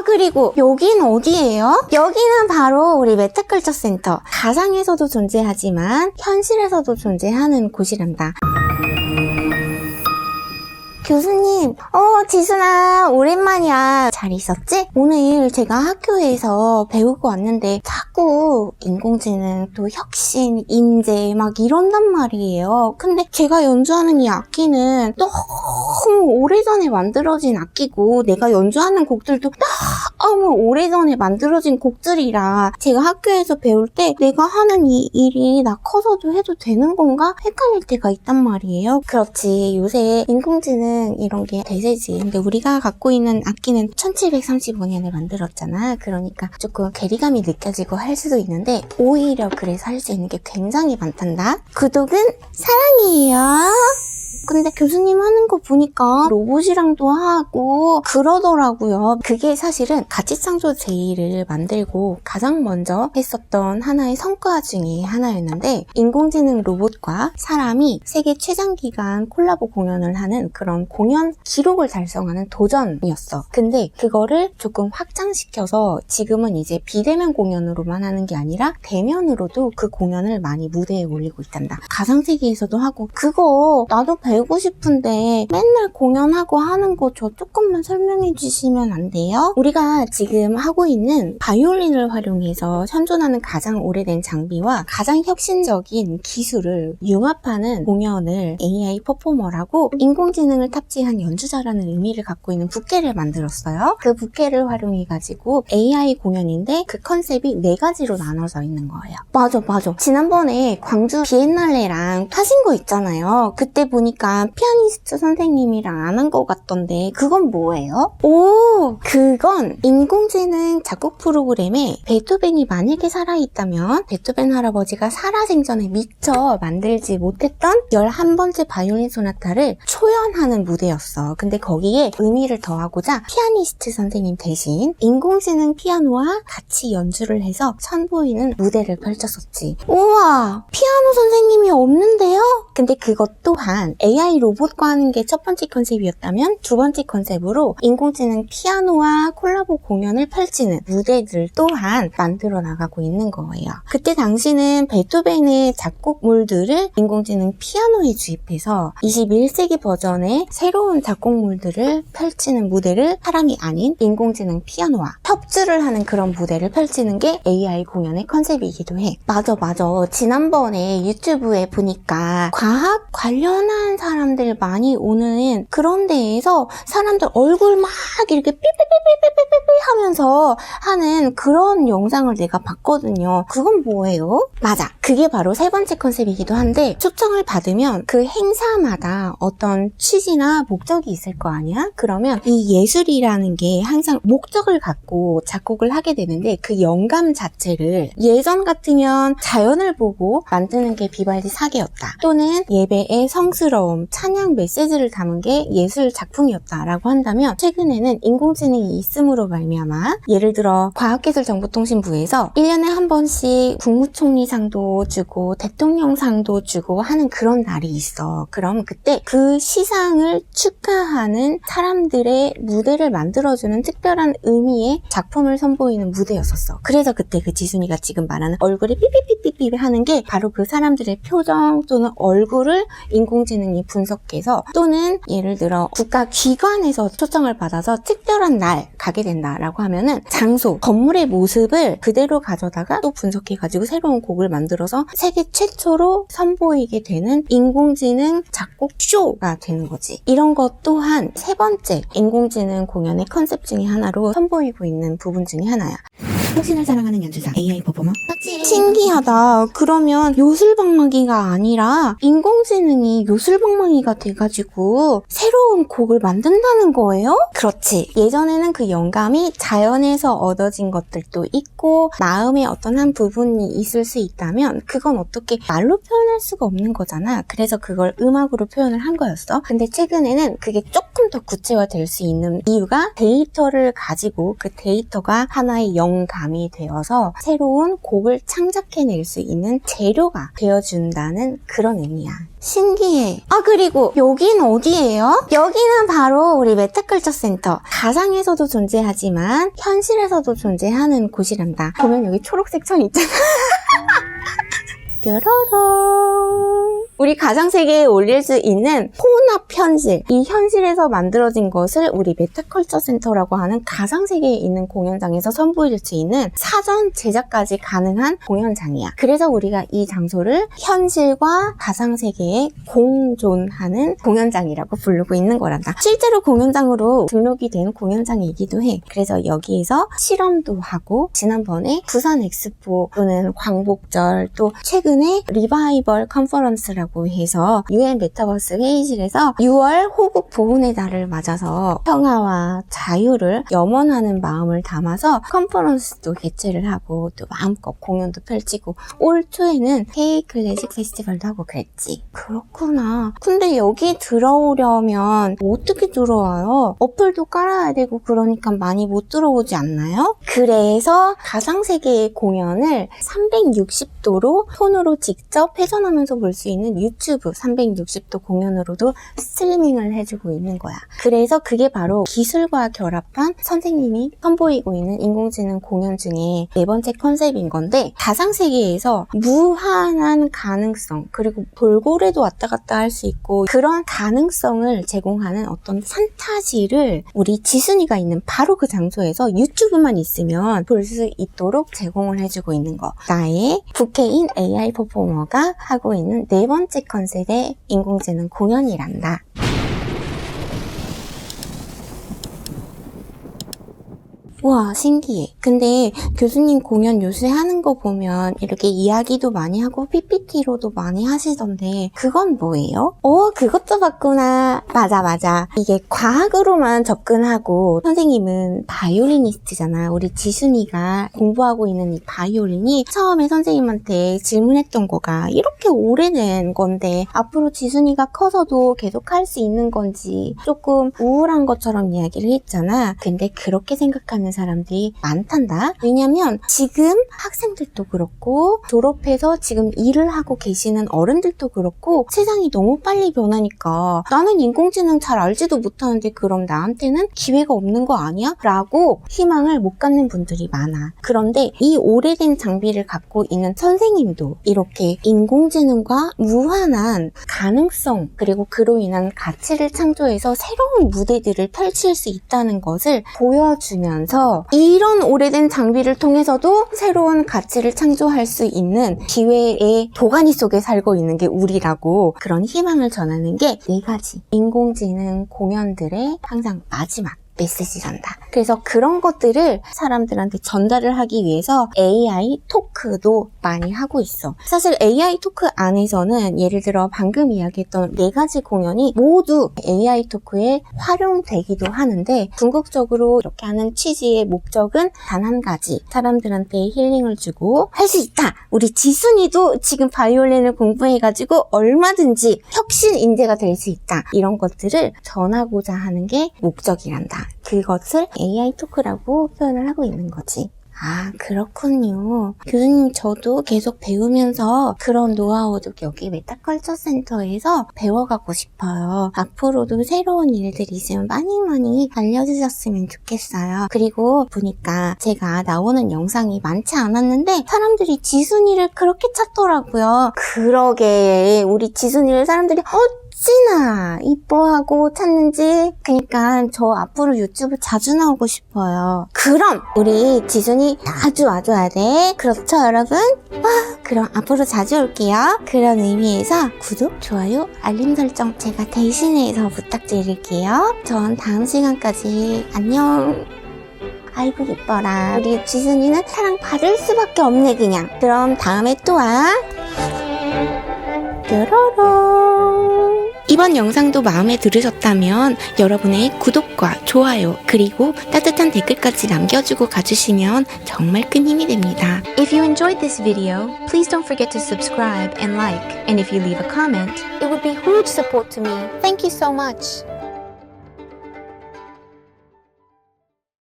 그리고 여긴 어디예요? 여기는 바로 우리 메타컬처 센터. 가상에서도 존재하지만 현실에서도 존재하는 곳이란다. 교수님, 지순아, 오랜만이야. 잘 있었지? 오늘 제가 학교에서 배우고 왔는데 자꾸 인공지능, 또 혁신, 인재 막 이런단 말이에요. 근데 제가 연주하는 이 악기는 너무 오래전에 만들어진 악기고 내가 연주하는 곡들도 너무 오래전에 만들어진 곡들이라 제가 학교에서 배울 때 내가 하는 이 일이 나 커서도 해도 되는 건가? 헷갈릴 때가 있단 말이에요. 그렇지, 요새 인공지능 이런 게 대세지. 근데 우리가 갖고 있는 악기는 1735년에 만들었잖아. 그러니까 조금 괴리감이 느껴지고 할 수도 있는데 오히려 그래서 할 수 있는 게 굉장히 많단다. 구독은 사랑이에요. 근데 교수님 하는 거 보니까 로봇이랑도 하고 그러더라고요. 그게 사실은 가치창조 제의를 만들고 가장 먼저 했었던 하나의 성과 중에 하나였는데, 인공지능 로봇과 사람이 세계 최장기간 콜라보 공연을 하는 그런 공연 기록을 달성하는 도전이었어. 근데 그거를 조금 확장시켜서 지금은 이제 비대면 공연으로만 하는 게 아니라 대면으로도 그 공연을 많이 무대에 올리고 있단다. 가상세계에서도 하고. 그거 나도 배우고 싶은데 맨날 공연하고 하는 거 저 조금만 설명해 주시면 안 돼요? 우리가 지금 하고 있는 바이올린을 활용해서 현존하는 가장 오래된 장비와 가장 혁신적인 기술을 융합하는 공연을 AI 퍼포머라고 인공지능을 탑재한 연주자라는 의미를 갖고 있는 부케를 만들었어요. 그 부케를 활용해가지고 AI 공연인데 그 컨셉이 4가지로 나눠져 있는 거예요. 맞아. 지난번에 광주 비엔날레랑 하신 거 있잖아요. 그때 보니까 피아니스트 선생님이랑 안 한 것 같던데 그건 뭐예요? 그건 인공지능 작곡 프로그램에 베토벤이 만약에 살아있다면 베토벤 할아버지가 살아생전에 미처 만들지 못했던 11번째 바이올린 소나타를 초연하는 무대였어. 근데 거기에 의미를 더하고자 피아니스트 선생님 대신 인공지능 피아노와 같이 연주를 해서 선보이는 무대를 펼쳤었지. 우와, 피아노 선생님이 없는데요? 근데 그것 또한 AI 로봇과 하는 게 첫 번째 컨셉이었다면 두 번째 컨셉으로 인공지능 피아노와 콜라보 공연을 펼치는 무대들 또한 만들어 나가고 있는 거예요. 그때 당시는 베토벤의 작곡물들을 인공지능 피아노에 주입해서 21세기 버전의 새로운 작곡물들을 펼치는 무대를 사람이 아닌 인공지능 피아노와 협주를 하는 그런 무대를 펼치는 게 AI 공연의 컨셉이기도 해. 맞아. 지난번에 유튜브에 보니까 과학 관련한 사람들 많이 오는 그런 데에서 사람들 얼굴 막 이렇게 삐삐삐삐삐삐삐 하면서 하는 그런 영상을 내가 봤거든요. 그건 뭐예요? 맞아. 그게 바로 세 번째 컨셉이기도 한데, 초청을 받으면 그 행사마다 어떤 취지나 목적이 있을 거 아니야? 그러면 이 예술이라는 게 항상 목적을 갖고 작곡을 하게 되는데 그 영감 자체를 예전 같으면 자연을 보고 만드는 게 비발디 사계였다. 또는 예배의 성스러움, 찬양 메시지를 담은 게 예술 작품이었다라고 한다면, 최근에는 인공지능이 있음으로 말미암아 예를 들어 과학기술정보통신부에서 1년에 한 번씩 국무총리상도 주고 대통령상도 주고 하는 그런 날이 있어. 그럼 그때 그 시상을 축하하는 사람들의 무대를 만들어주는 특별한 의미의 작품을 선보이는 무대였었어. 그래서 그때 그 지순이가 지금 말하는 얼굴이 삐삐삐삐삐 하는 게 바로 그 사람들의 표정 또는 얼굴을 인공지능이 분석해서, 또는 예를 들어 국가기관에서 초청을 받아서 특별한 날 가게 된다라고 하면은 장소, 건물의 모습을 그대로 가져다가 또 분석해가지고 새로운 곡을 만들어서 세계 최초로 선보이게 되는 인공지능 작곡 쇼가 되는 거지. 이런 것 또한 세 번째 인공지능 공연의 컨셉 중에 하나로 선보이고 있는 부분 중에 하나야. 혁신을 사랑하는 연주자 AI 퍼포머. 신기하다. 그러면 요술방망이가 아니라 인공지능이 요술방망이가 돼가지고 새로운 곡을 만든다는 거예요? 그렇지. 예전에는 그 영감이 자연에서 얻어진 것들도 있고 마음의 어떤 한 부분이 있을 수 있다면 그건 어떻게 말로 표현할 수가 없는 거잖아. 그래서 그걸 음악으로 표현을 한 거였어. 근데 최근에는 그게 조금 더 구체화될 수 있는 이유가 데이터를 가지고 그 데이터가 하나의 영감, 밤이 되어서 새로운 곡을 창작해낼 수 있는 재료가 되어준다는 그런 의미야. 신기해. 아, 그리고 여긴 어디예요? 여기는 바로 우리 메타컬처 센터. 가상에서도 존재하지만 현실에서도 존재하는 곳이란다. 보면 여기 초록색 천 있잖아. 뾰로롱. 우리 가상세계에 올릴 수 있는 혼합 현실, 이 현실에서 만들어진 것을 우리 메타컬처 센터라고 하는 가상세계에 있는 공연장에서 선보일 수 있는 사전 제작까지 가능한 공연장이야. 그래서 우리가 이 장소를 현실과 가상세계에 공존하는 공연장이라고 부르고 있는 거란다. 실제로 공연장으로 등록이 된 공연장이기도 해. 그래서 여기에서 실험도 하고, 지난번에 부산 엑스포 또는 광복절, 또 최근에 리바이벌 컨퍼런스라고 해서 UN 메타버스 회의실에서 6월 호국 보훈의 달을 맞아서 평화와 자유를 염원하는 마음을 담아서 컨퍼런스도 개최를 하고 또 마음껏 공연도 펼치고 올 초에는 K 클래식 페스티벌도 하고 그랬지. 그렇구나. 근데 여기 들어오려면 어떻게 들어와요? 어플도 깔아야 되고 그러니까 많이 못 들어오지 않나요? 그래서 가상세계의 공연을 360도로 폰으로 직접 회전하면서 볼 수 있는 유튜브 360도 공연으로도 스트리밍을 해주고 있는 거야. 그래서 그게 바로 기술과 결합한 선생님이 선보이고 있는 인공지능 공연 중에 네 번째 컨셉인 건데, 가상세계에서 무한한 가능성, 그리고 돌고래도 왔다 갔다 할 수 있고 그런 가능성을 제공하는 어떤 판타지를 우리 지순이가 있는 바로 그 장소에서 유튜브만 있으면 볼 수 있도록 제공을 해주고 있는 거. 나의 국회인 AI 퍼포머가 하고 있는 네 번째 컨셉의 인공지능 공연이란다. 와, 신기해. 근데 교수님 공연 요새 하는 거 보면 이렇게 이야기도 많이 하고 PPT로도 많이 하시던데 그건 뭐예요? 그것도 봤구나. 맞아. 이게 과학으로만 접근하고, 선생님은 바이올리니스트잖아. 우리 지순이가 공부하고 있는 이 바이올린이 처음에 선생님한테 질문했던 거가 이렇게 오래된 건데 앞으로 지순이가 커서도 계속 할 수 있는 건지 조금 우울한 것처럼 이야기를 했잖아. 근데 그렇게 생각하는 사람들이 많단다. 왜냐면 지금 학생들도 그렇고 졸업해서 지금 일을 하고 계시는 어른들도 그렇고 세상이 너무 빨리 변하니까 나는 인공지능 잘 알지도 못하는데 그럼 나한테는 기회가 없는 거 아니야? 라고 희망을 못 갖는 분들이 많아. 그런데 이 오래된 장비를 갖고 있는 선생님도 이렇게 인공지능과 무한한 가능성, 그리고 그로 인한 가치를 창조해서 새로운 무대들을 펼칠 수 있다는 것을 보여주면서 이런 오래된 장비를 통해서도 새로운 가치를 창조할 수 있는 기회의 도가니 속에 살고 있는 게 우리라고, 그런 희망을 전하는 게 네 가지 인공지능 공연들의 항상 마지막 메시지란다. 그래서 그런 것들을 사람들한테 전달을 하기 위해서 AI 토크도 많이 하고 있어. 사실 AI 토크 안에서는 예를 들어 방금 이야기했던 네 가지 공연이 모두 AI 토크에 활용되기도 하는데, 궁극적으로 이렇게 하는 취지의 목적은 단 한 가지, 사람들한테 힐링을 주고 할 수 있다. 우리 지순이도 지금 바이올린을 공부해가지고 얼마든지 혁신 인재가 될 수 있다. 이런 것들을 전하고자 하는 게 목적이란다. 그것을 AI 토크라고 표현을 하고 있는 거지. 아, 그렇군요. 교수님, 저도 계속 배우면서 그런 노하우도 여기 메타컬처 센터에서 배워가고 싶어요. 앞으로도 새로운 일들이 있으면 많이 알려주셨으면 좋겠어요. 그리고 보니까 제가 나오는 영상이 많지 않았는데 사람들이 지순이를 그렇게 찾더라고요. 그러게, 우리 지순이를 사람들이 어찌나 이뻐하고 찾는지. 그러니까 저 앞으로 유튜브 자주 나오고 싶어요. 그럼 우리 지순이 자주 와줘야 돼. 그렇죠, 여러분? 그럼 앞으로 자주 올게요. 그런 의미에서 구독, 좋아요, 알림 설정 제가 대신해서 부탁드릴게요. 전 다음 시간까지 안녕. 아이고 이뻐라. 우리 지순이는 사랑받을 수밖에 없네 그냥. 그럼 다음에 또 와. 뾰로롱. 이번 영상도 마음에 들으셨다면 여러분의 구독과 좋아요, 그리고 따뜻한 댓글까지 남겨주고 가주시면 정말 큰 힘이 됩니다. If you enjoyed this video, please don't forget to subscribe and like. And if you leave a comment, It would be huge support to me. Thank you so much.